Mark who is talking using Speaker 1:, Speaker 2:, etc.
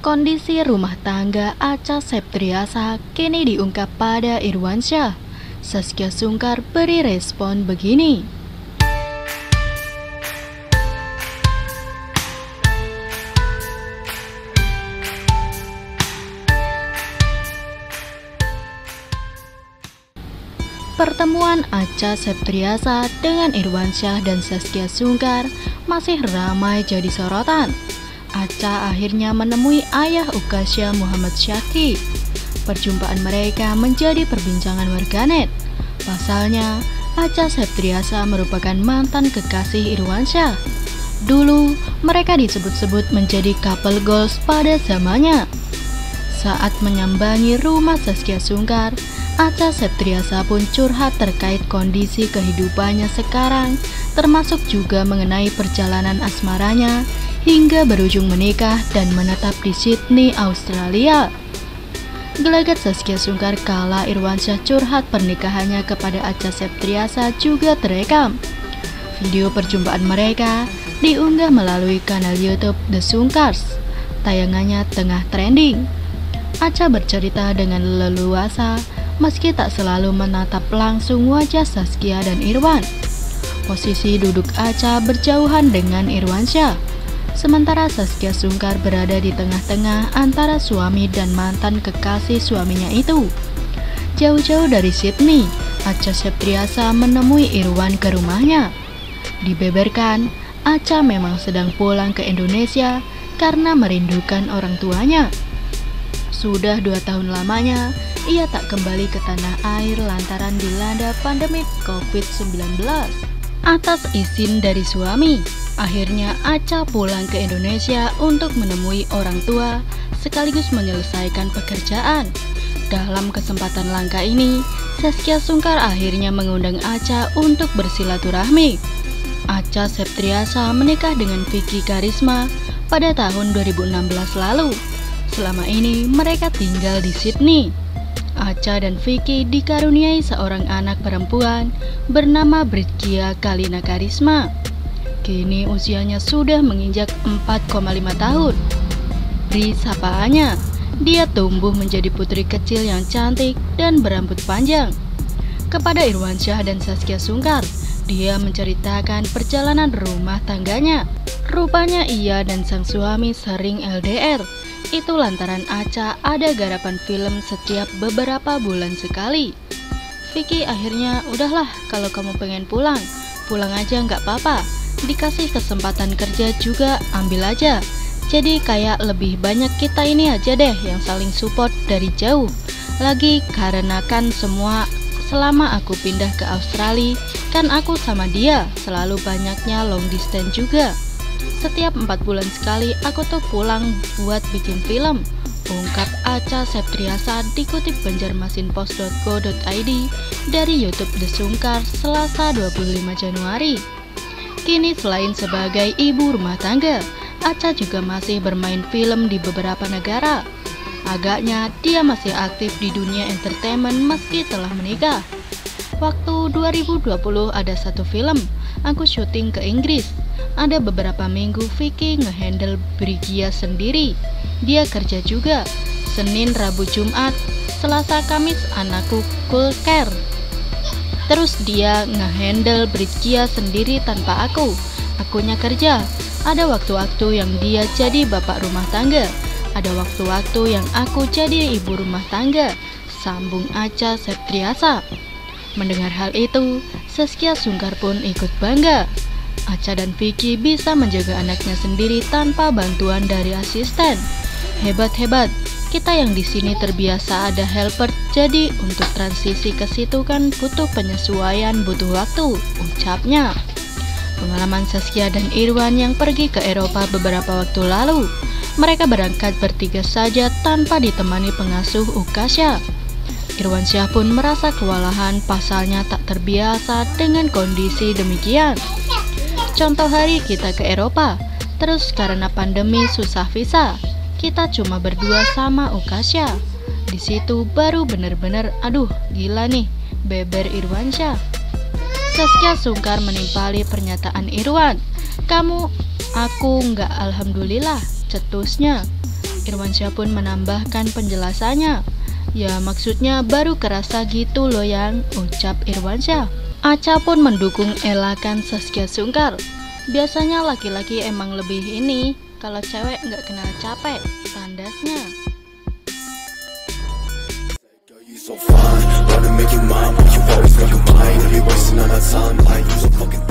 Speaker 1: Kondisi rumah tangga Acha Septriasa kini diungkap pada Irwansyah. Zaskia Sungkar beri respon begini. Pertemuan Acha Septriasa dengan Irwansyah dan Zaskia Sungkar masih ramai jadi sorotan. Acha akhirnya menemui ayah Ukasya Muhammad Syaki. Perjumpaan mereka menjadi perbincangan warganet. Pasalnya, Acha Septriasa merupakan mantan kekasih Irwansyah. Dulu, mereka disebut-sebut menjadi couple goals pada zamannya. Saat menyambangi rumah Zaskia Sungkar, Acha Septriasa pun curhat terkait kondisi kehidupannya sekarang, termasuk juga mengenai perjalanan asmaranya hingga berujung menikah dan menetap di Sydney, Australia. Gelagat Zaskia Sungkar kala Irwansyah curhat pernikahannya kepada Acha Septriasa juga terekam. Video perjumpaan mereka diunggah melalui kanal YouTube The Sungkars. Tayangannya tengah trending. Acha bercerita dengan leluasa meski tak selalu menatap langsung wajah Zaskia dan Irwan. Posisi duduk Acha berjauhan dengan Irwansyah, sementara Zaskia Sungkar berada di tengah-tengah antara suami dan mantan kekasih suaminya itu. Jauh-jauh dari Sydney, Acha Septriasa menemui Irwan ke rumahnya. Dibeberkan, Acha memang sedang pulang ke Indonesia karena merindukan orang tuanya. Sudah 2 tahun lamanya, ia tak kembali ke tanah air lantaran dilanda pandemi COVID-19. Atas izin dari suami, akhirnya Acha pulang ke Indonesia untuk menemui orang tua sekaligus menyelesaikan pekerjaan. Dalam kesempatan langka ini, Zaskia Sungkar akhirnya mengundang Acha untuk bersilaturahmi. Acha Septriasa menikah dengan Vicky Karisma pada tahun 2016 lalu. Selama ini mereka tinggal di Sydney. Acha dan Vicky dikaruniai seorang anak perempuan bernama Britkia Kalina Karisma. Kini usianya sudah menginjak 4,5 tahun. Bri sapaannya, dia tumbuh menjadi putri kecil yang cantik dan berambut panjang. Kepada Irwansyah dan Zaskia Sungkar, dia menceritakan perjalanan rumah tangganya. Rupanya ia dan sang suami sering LDR. Itu lantaran Acha ada garapan film setiap beberapa bulan sekali. Vicky akhirnya, udahlah kalau kamu pengen pulang, pulang aja nggak apa-apa. Dikasih kesempatan kerja juga ambil aja. Jadi kayak lebih banyak kita ini aja deh yang saling support dari jauh. Lagi karena kan semua selama aku pindah ke Australia, kan aku sama dia selalu banyaknya long distance juga. Setiap 4 bulan sekali aku tuh pulang buat bikin film, ungkap Acha Septriasa dikutip banjarmasinpost.co.id dari YouTube The Sungkar Selasa 25 Januari. Kini selain sebagai ibu rumah tangga, Acha juga masih bermain film di beberapa negara. Agaknya dia masih aktif di dunia entertainment meski telah menikah. Waktu 2020 ada satu film, aku syuting ke Inggris. Ada beberapa minggu Vicky ngehandle Britkia sendiri. Dia kerja juga. Senin, Rabu, Jumat, Selasa, Kamis anakku full care. Terus dia ngehandle Britkia sendiri tanpa aku. Akunya kerja. Ada waktu-waktu yang dia jadi bapak rumah tangga. Ada waktu-waktu yang aku jadi ibu rumah tangga, sambung Acha Septriasa. Mendengar hal itu, Zaskia Sungkar pun ikut bangga. Acha dan Vicky bisa menjaga anaknya sendiri tanpa bantuan dari asisten. Hebat-hebat, kita yang di sini terbiasa ada helper, jadi untuk transisi ke situ kan butuh penyesuaian, butuh waktu, ucapnya. Pengalaman Zaskia dan Irwan yang pergi ke Eropa beberapa waktu lalu. Mereka berangkat bertiga saja tanpa ditemani pengasuh Ukasya. Irwansyah pun merasa kewalahan, pasalnya tak terbiasa dengan kondisi demikian. Contoh hari kita ke Eropa, terus karena pandemi susah visa, kita cuma berdua sama Ukasya. Di situ baru bener-bener, aduh gila nih, beber Irwansyah. Zaskia Sungkar menimpali pernyataan Irwan. Kamu, aku nggak alhamdulillah, cetusnya. Irwansyah pun menambahkan penjelasannya. Ya maksudnya baru kerasa gitu loh yang, ucap Irwansyah. Acha pun mendukung elakan Zaskia Sungkar. Biasanya laki-laki emang lebih ini, kalau cewek nggak kenal capek, tandasnya.
Speaker 2: So fine, wanna make you mine, but you always got your mind. And be wasting all that time like you so fucking